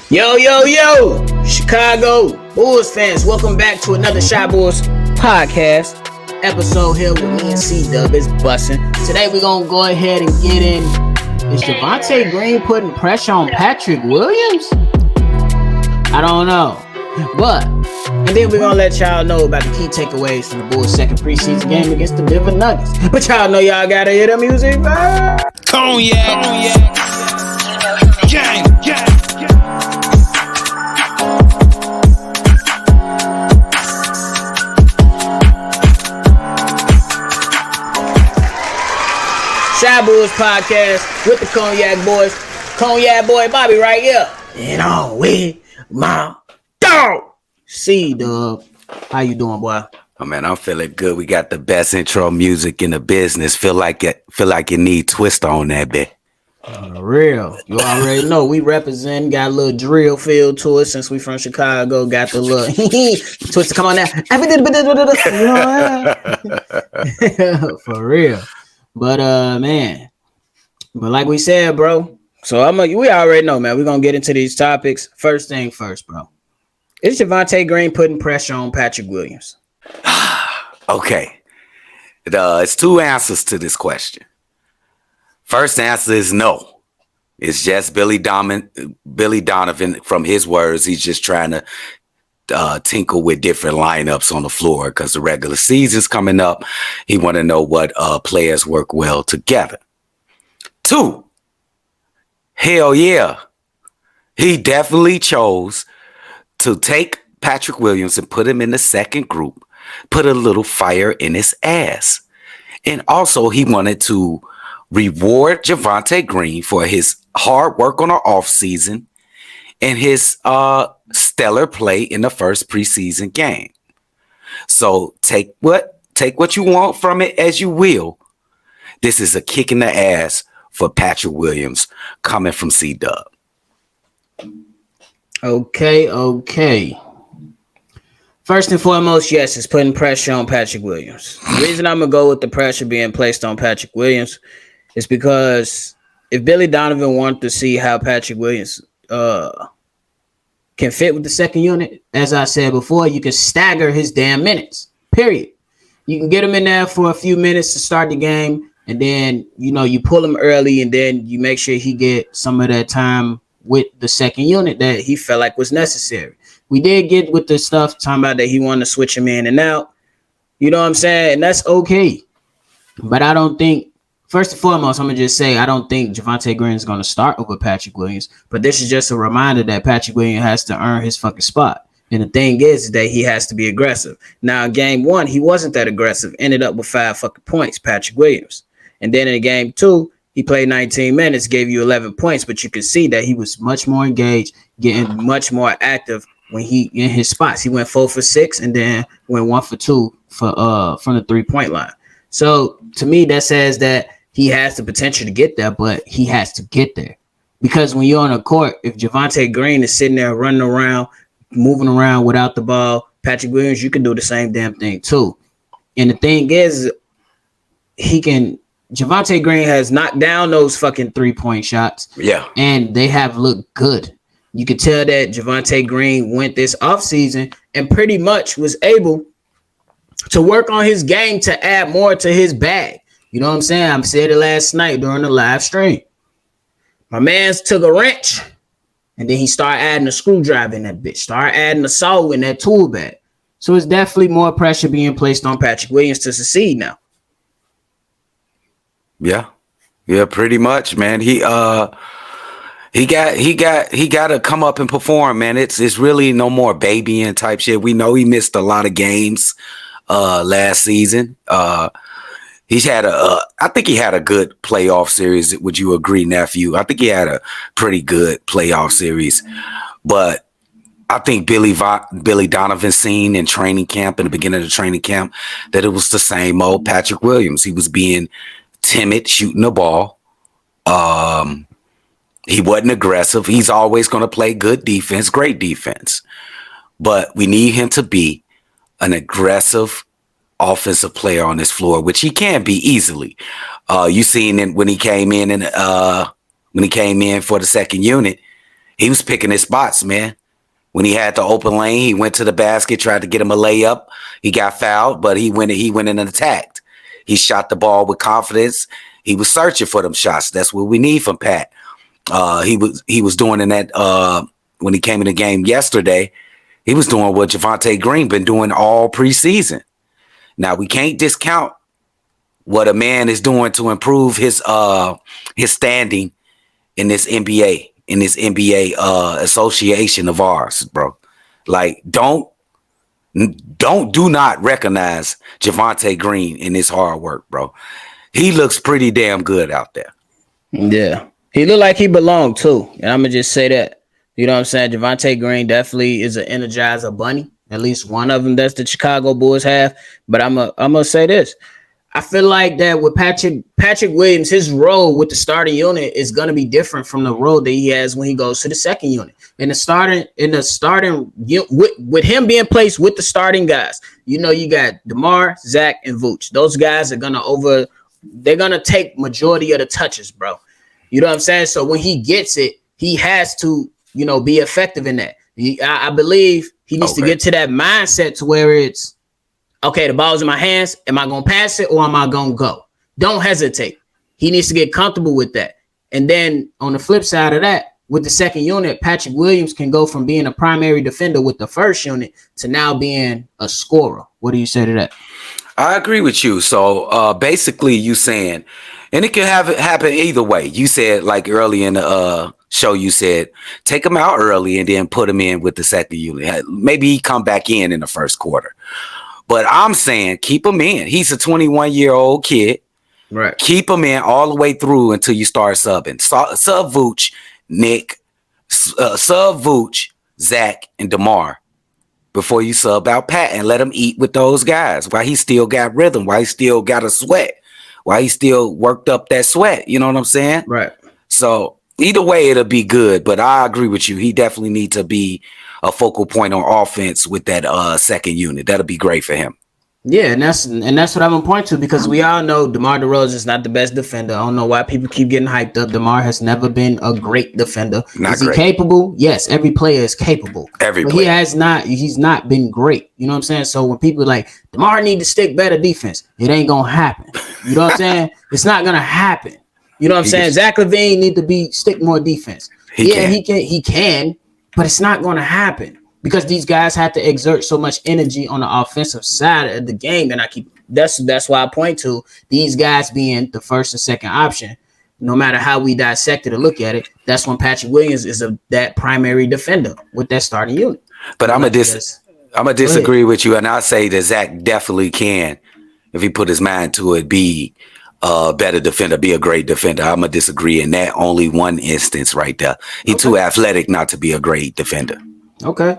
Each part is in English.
Yo, yo, yo, Chicago Bulls fans, welcome back to another Shy Bulls podcast episode here with me and CDubb. It's bussin'. Today we're going to go ahead and get in. Is Javonte Green putting pressure on Patrick Williams? I don't know. But, and then we're going to let y'all know about the key takeaways from the Bulls' second preseason game against the Denver Nuggets. But y'all know y'all got to hear the music. Cognac. Gang. Shy Bulls podcast with the Cognac boys. Cognac boy Bobby right here. And on with my dog, CDubb. How you doing, boy? Oh man, I'm feeling good. We got the best intro music in the business. Feel like it need twist on that bit. Real. You already know we represent, got a little drill feel to it since we from Chicago. Got the little twist. Come on now. You know, for real. But man, but like we said, bro. So we already know, man. We're gonna get into these topics. First thing first, bro. Is Javonte Green putting pressure on Patrick Williams? Okay. It's two answers to this question. First answer is no. It's just Billy Donovan, from his words. He's just trying to tinkle with different lineups on the floor because the regular season's coming up. He want to know what players work well together. Two, hell yeah. He definitely chose to take Patrick Williams and put him in the second group, put a little fire in his ass. And also he wanted to reward Javonte Green for his hard work on the offseason and his stellar play in the first preseason game. So take what you want from it as you will. This is a kick in the ass for Patrick Williams coming from CDubb. Okay. First and foremost, yes, it's putting pressure on Patrick Williams. The reason I'm going to go with the pressure being placed on Patrick Williams is because if Billy Donovan wanted to see how Patrick Williams can fit with the second unit, as I said before, you can stagger his damn minutes, period. You can get him in there for a few minutes to start the game, and then, you pull him early, and then you make sure he get some of that time with the second unit that he felt like was necessary. We did get with the stuff talking about that he wanted to switch him in and out. You know what I'm saying? And that's okay. But I don't think, first and foremost, I'm going to just say I don't think Javonte Green is going to start over Patrick Williams. But this is just a reminder that Patrick Williams has to earn his fucking spot. And the thing is that he has to be aggressive. Now, in game one, he wasn't that aggressive. Ended up with 5 fucking points, Patrick Williams. And then in game two, he played 19 minutes, gave you 11 points. But you can see that he was much more engaged, getting much more active when he in his spots. He went 4 for 6 and then went 1 for 2 for from the 3-point line. So to me, that says that he has the potential to get there, but he has to get there. Because when you're on a court, if Javonte Green is sitting there running around, moving around without the ball, Patrick Williams, you can do the same damn thing too. And the thing is, Javonte Green has knocked down those fucking 3-point shots. Yeah. And they have looked good. You could tell that Javonte Green went this offseason and pretty much was able to work on his game to add more to his bag. You know what I'm saying? I said it last night during the live stream. My man's took a wrench and then he started adding a screwdriver in that bitch. Started adding a saw in that tool bag. So it's definitely more pressure being placed on Patrick Williams to succeed now. Yeah, pretty much, man. He got to come up and perform, man. It's really no more babying type shit. We know he missed a lot of games last season. I think he had a good playoff series. Would you agree, nephew? I think he had a pretty good playoff series, but I think Billy Donovan seen in training camp, in the beginning of the training camp, that it was the same old Patrick Williams. He was being timid, shooting the ball. He wasn't aggressive. He's always going to play good defense, great defense. But we need him to be an aggressive offensive player on this floor, which he can be easily. You seen it when he came in for the second unit. He was picking his spots, man. When he had the open lane, he went to the basket, tried to get him a layup. He got fouled, but he went in and attacked. He shot the ball with confidence. He was searching for them shots. That's what we need from Pat. He was doing in that when he came in the game yesterday. He was doing what Javonte Green been doing all preseason. Now we can't discount what a man is doing to improve his standing in this NBA. In this NBA association of ours, bro. Like, do not recognize Javonte Green in his hard work, bro. He looks pretty damn good out there. Yeah. He looked like he belonged too. And I'm gonna just say that. You know what I'm saying? Javonte Green definitely is an energizer bunny. At least one of them that's the Chicago Bulls have. But I'm gonna say this. I feel like that with Patrick Williams, his role with the starting unit is going to be different from the role that he has when he goes to the second unit. With him being placed with the starting guys, you know, you got DeMar, Zach, and Vooch. Those guys are they're gonna take majority of the touches, bro. You know what I'm saying? So when he gets it, he has to, you know, be effective in that. I believe he needs to get to that mindset to where it's, okay, the ball's in my hands. Am I going to pass it or am I going to go? Don't hesitate. He needs to get comfortable with that. And then on the flip side of that, with the second unit, Patrick Williams can go from being a primary defender with the first unit to now being a scorer. What do you say to that? I agree with you. So basically you saying, and it can happen either way. You said, like early in the show, you said, take him out early and then put him in with the second unit. Maybe he come back in the first quarter. But I'm saying keep him in. He's a 21-year-old kid. Right. Keep him in all the way through until you start subbing. Sub Vooch, Nick, sub Vooch, Zach, and DeMar before you sub out Pat and let him eat with those guys while he still got rhythm, while he still got a sweat, while he still worked up that sweat. You know what I'm saying? Right. So either way, it'll be good. But I agree with you. He definitely needs to be a focal point on offense with that second unit. That'll be great for him. Yeah, and that's what I'm gonna point to, because we all know DeMar DeRozan is not the best defender. I don't know why people keep getting hyped up. DeMar has never been a great defender. Is he capable? Yes, every player is capable. But he's not been great. You know what I'm saying? So when people are like, DeMar need to stick better defense, it ain't gonna happen. You know what I'm saying? It's not gonna happen. You know what I'm saying? Zach LaVine need to stick more defense. He can, but it's not gonna happen. Because these guys have to exert so much energy on the offensive side of the game. And that's why I point to these guys being the first and second option. No matter how we dissect it or look at it, that's when Patrick Williams is that primary defender with that starting unit. But I'm gonna disagree with you, and I'll say that Zach definitely can, if he put his mind to it, be a better defender, be a great defender. I'm gonna disagree in that only one instance right there. He's too athletic not to be a great defender. Okay.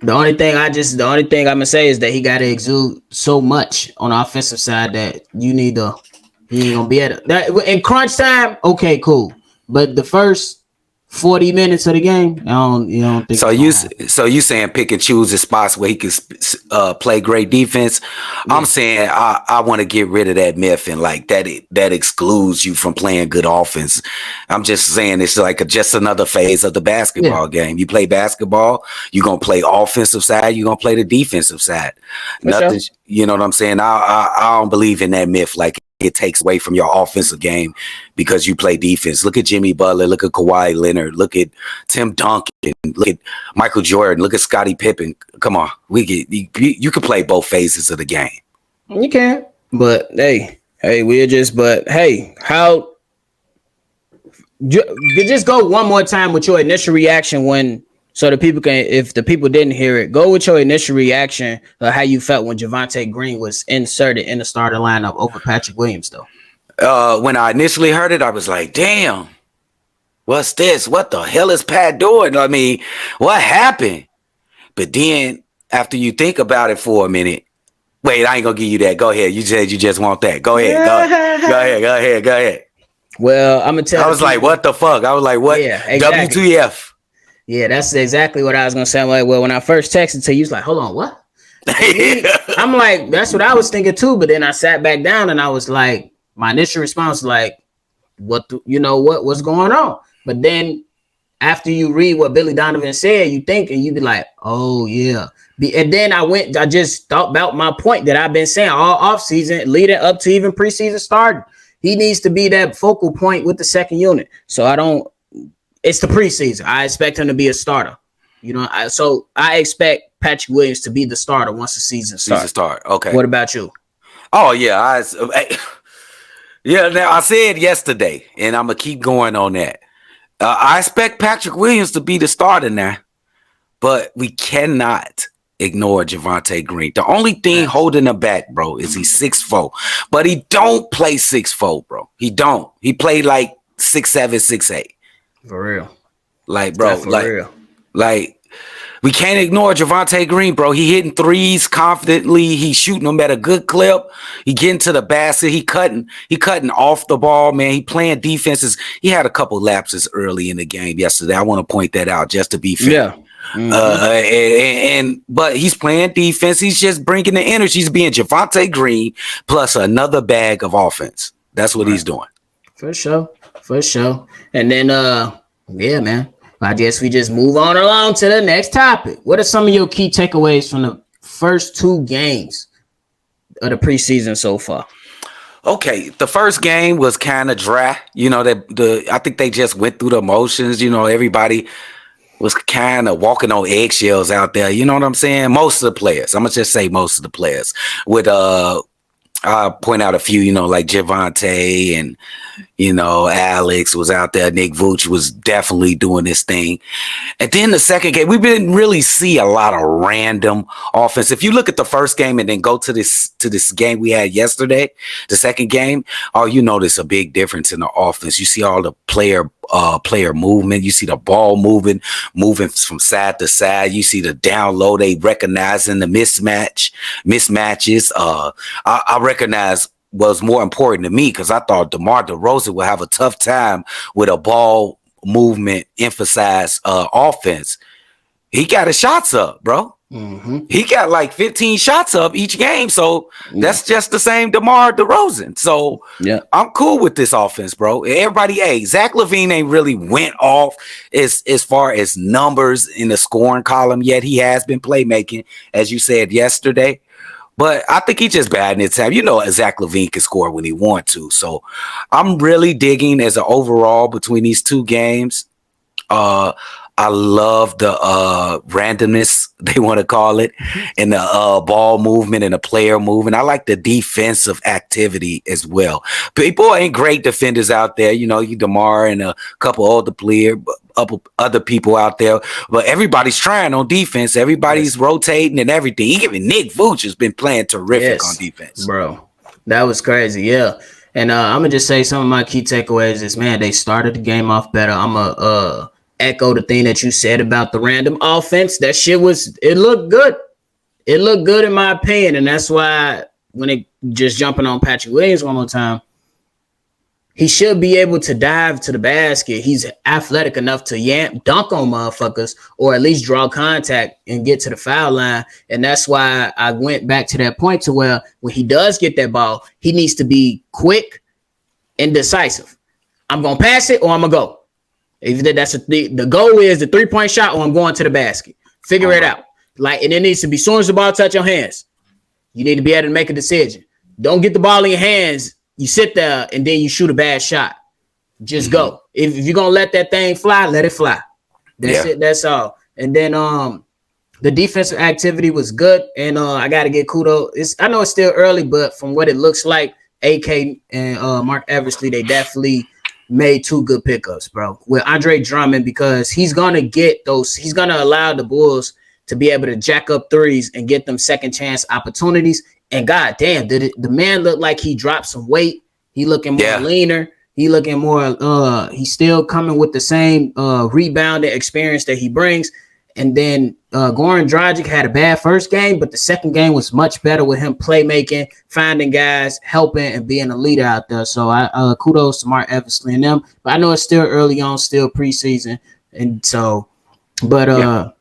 The only thing I'm gonna say is that he got to exude so much on the offensive side that he ain't gonna be at that in crunch time. Okay, cool. But the first 40 minutes of the game, I don't think. So you saying pick and choose the spots where he can play great defense? Yeah. I'm saying I want to get rid of that myth and like that excludes you from playing good offense. I'm just saying it's like just another phase of the basketball game. You play basketball, you're gonna play offensive side, you're gonna play the defensive side. Nothing, sure. You know what I'm saying? I don't believe in that myth. Like, it takes away from your offensive game because you play defense. Look at Jimmy Butler. Look at Kawhi Leonard. Look at Tim Duncan. Look at Michael Jordan. Look at Scottie Pippen. Come on, you can play both phases of the game. You can, but hey, how? Just go one more time with your initial reaction so the people can, if the people didn't hear it, go with your initial reaction of how you felt when Javonte Green was inserted in the starter lineup over Patrick Williams, though. When I initially heard it, I was like, damn, what's this? What the hell is Pat doing? I mean, what happened? But then after you think about it for a minute, wait, I ain't going to give you that. Go ahead. You said you just want that. Go ahead. Go ahead. Well, I'm going to tell you. I was like, what the fuck? I was like, what? Yeah, exactly. WTF? Yeah, that's exactly what I was going to say. I'm like, well, when I first texted to you, was like, hold on, what? I'm like, that's what I was thinking too. But then I sat back down and I was like, my initial response was like, what's going on? But then after you read what Billy Donovan said, you think and you be like, oh yeah. And then I just thought about my point that I've been saying all offseason, leading up to even preseason starting. He needs to be that focal point with the second unit. So it's the preseason. I expect him to be a starter. So I expect Patrick Williams to be the starter once the season starts. Okay. What about you? Oh yeah, Now I said yesterday, and I'm gonna keep going on that. I expect Patrick Williams to be the starter now, but we cannot ignore Javonte Green. The only thing holding him back, bro, is he's 6'4", but he don't play 6'4", bro. He don't. He played like 6'7", 6'8". For real. Like, bro, like we can't ignore Javonte Green, bro. He hitting threes confidently. He's shooting them at a good clip. He getting to the basket. He cutting off the ball, man. He playing defenses. He had a couple lapses early in the game yesterday. I want to point that out just to be fair. Yeah. Mm-hmm. But he's playing defense. He's just bringing the energy. He's being Javonte Green plus another bag of offense. That's what he's doing. For sure. And then, yeah, man. I guess we just move on along to the next topic. What are some of your key takeaways from the first 2 games of the preseason so far? Okay, the first game was kind of dry. I think they just went through the motions. Everybody was kind of walking on eggshells out there. You know what I'm saying? Most of the players. I'm gonna just say most of the players. With I'll point out a few, like Javonte and, Alex was out there. Nick Vooch was definitely doing this thing. And then the second game, we didn't really see a lot of random offense. If you look at the first game and then go to this game we had yesterday, the second game, you notice a big difference in the offense. You see all the player movement. You see the ball moving from side to side. You see the down low. They recognizing the mismatches. I recognize was more important to me because I thought DeMar DeRozan would have a tough time with a ball movement emphasized offense. He got his shots up, bro. Mm-hmm. He got like 15 shots up each game. So that's just the same DeMar DeRozan. So I'm cool with this offense, bro. Everybody, Zach LaVine ain't really went off as far as numbers in the scoring column yet. He has been playmaking, as you said yesterday. But I think he's just bad in his time. Zach LaVine can score when he wants to. So I'm really digging as an overall between these 2 games. I love the randomness, they want to call it, and the ball movement and the player movement. I like the defensive activity as well. People ain't great defenders out there. You DeMar and a couple other people out there, but everybody's trying on defense. Everybody's rotating and everything. Even Nick Vooch has been playing terrific on defense. Bro, that was crazy. Yeah. And I'm going to just say some of my key takeaways is, man, they started the game off better. I'm going to echo the thing that you said about the random offense. That shit it looked good. It looked good in my opinion. And that's why when it just jumping on Patrick Williams one more time, he should be able to dive to the basket. He's athletic enough to dunk on motherfuckers or at least draw contact and get to the foul line. And that's why I went back to that point to where when he does get that ball, he needs to be quick and decisive. I'm going to pass it or I'm going to go. If that's the goal is the 3-point shot or I'm going to the basket. Figure it out. And it needs to be as soon as the ball touch your hands, you need to be able to make a decision. Don't get the ball in your hands. You sit there and then you shoot a bad shot. Just go. If you're going to let that thing fly, let it fly. That's it. That's all. And then the defensive activity was good. And I got to get kudos. I know it's still early, but from what it looks like, AK and Mark Eversley, they definitely made 2 good pickups, bro. With Andre Drummond, because he's going to allow the Bulls to be able to jack up threes and get them second chance opportunities. And goddamn, did the man look like he dropped some weight? He looking more leaner. He looking more, he's still coming with the same rebounding experience that he brings. And then Goran Dragic had a bad first game, but the second game was much better with him playmaking, finding guys, helping, and being a leader out there. So I kudos to Mark Eversley and them. But I know it's still early on, still preseason. And so, but I'm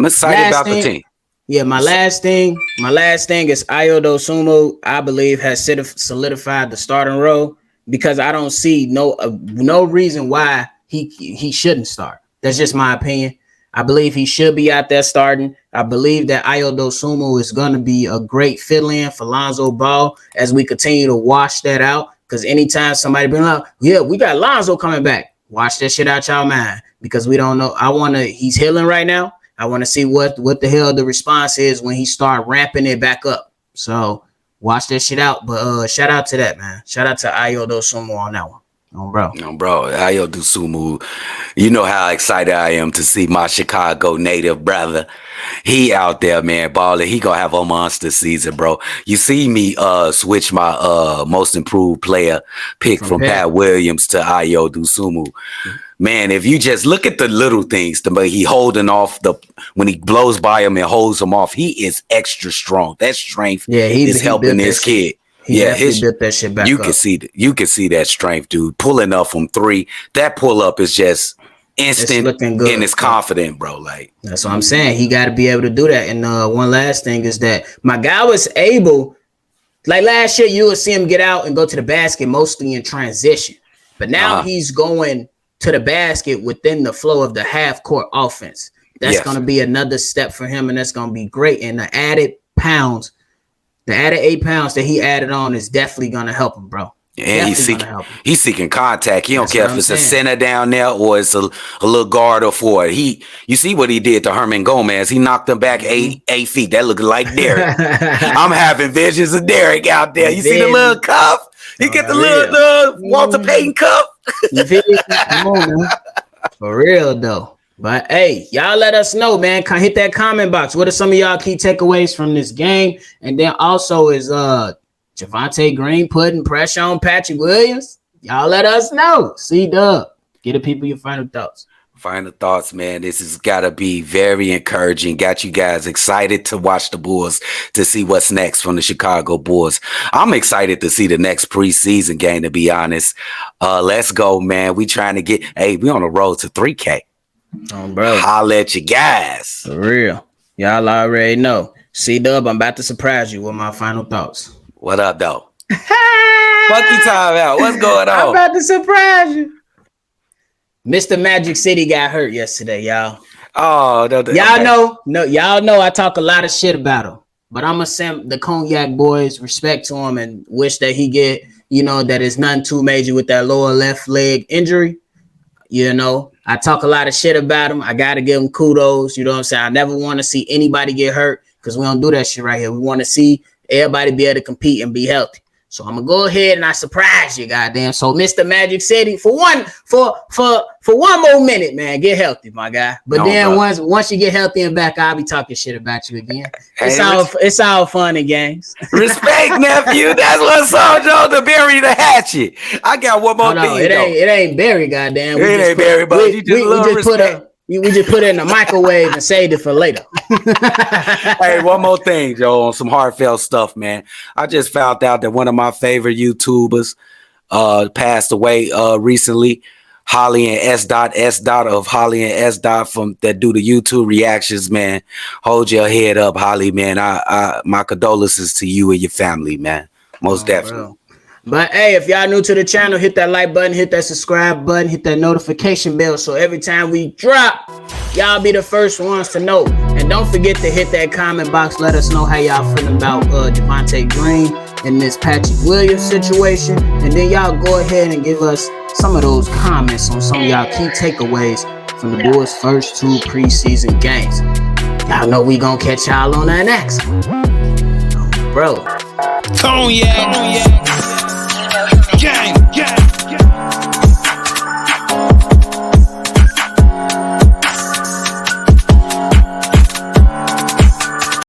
excited about the team. Yeah, my last thing is Ayo Dosunmu, I believe, has solidified the starting role because I don't see no reason why he shouldn't start. That's just my opinion. I believe he should be out there starting. I believe that Ayo Dosunmu is going to be a great fill-in for Lonzo Ball as we continue to wash that out. Because anytime somebody bring up, yeah, we got Lonzo coming back, wash that shit out y'all mind, because we don't know. He's healing right now. I want to see what the hell the response is when he start ramping it back up. So watch that shit out. But shout out to that, man. Shout out to Ayo Dosunmu on that one. No, bro. Ayo Dosunmu. You know how excited I am to see my Chicago native brother. He out there, man, balling. He gonna have a monster season, bro. You see me switch my most improved player pick from Pat Williams to Ayo Dosunmu. Man, if you just look at the little things, the way he holding off when he blows by him and holds him off, he is extra strong. That strength is helping this kid. He built that shit back you up. You can see that strength, dude. Pulling up from 3. That pull up is just instant and it's confident, bro. Like, that's what I'm saying. He got to be able to do that. And one last thing is that my guy was able, like last year, you would see him get out and go to the basket mostly in transition. But now he's going to the basket within the flow of the half court offense. That's going to be another step for him, and that's going to be great. And the added 8 pounds that he added on is definitely going to help him, bro. And he's seeking contact. He don't care if it's a center down there or it's a little guard or forward. You see what he did to Herman Gomez. He knocked him back 8 feet. That looked like Derek. I'm having visions of Derek out there. You see the little cuff? You get the little Walter Payton cuff? You feel me? Come on, man. For real, though. But, hey, y'all let us know, man. Hit that comment box. What are some of y'all key takeaways from this game? And then also is Javonte Green putting pressure on Patrick Williams? Y'all let us know. CDubb. Get the people your final thoughts. Final thoughts, man. This has got to be very encouraging. Got you guys excited to watch the Bulls, to see what's next from the Chicago Bulls. I'm excited to see the next preseason game, to be honest. Let's go, man. We trying to we on the road to 3K. Oh, bro. Holla at you guys. For real. Y'all already know. CDubb, I'm about to surprise you with my final thoughts. What up, though? Fuck you talking about? What's going on? I'm about to surprise you. Mr. Magic City got hurt yesterday, y'all. Oh, y'all know I talk a lot of shit about him. But I'm going to send the Cognac boys respect to him and wish that he get, that it's nothing too major with that lower left leg injury. I talk a lot of shit about him. I got to give him kudos. You know what I'm saying? I never want to see anybody get hurt because we don't do that shit right here. We want to see everybody be able to compete and be healthy. So I'm going to go ahead and I surprise you, goddamn. So Mr. Magic City, for one more minute, man, get healthy, my guy. But once you get healthy and back, I'll be talking shit about you again. It's all fun and games. Respect, nephew. That's what's up, Joe, to bury the hatchet. I got one more thing, it ain't Barry, goddamn. It ain't Barry, but you just we just put it in the microwave and saved it for later. Hey, one more thing, Joe, on some heartfelt stuff, man. I just found out that one of my favorite YouTubers passed away recently. Holly and S. of Holly and S. from that do the YouTube reactions, man. Hold your head up, Holly, man. My condolences to you and your family, man. Most definitely. Bro. But hey, if y'all new to the channel, hit that like button, hit that subscribe button, hit that notification bell. So every time we drop, y'all be the first ones to know. And don't forget to hit that comment box. Let us know how y'all feeling about Javonte Green and this Patrick Williams situation. And then y'all go ahead and give us some of those comments on some of y'all key takeaways from the Bulls' first 2 preseason games. Y'all know we gonna catch y'all on that next one. Bro. Cognac. Gang.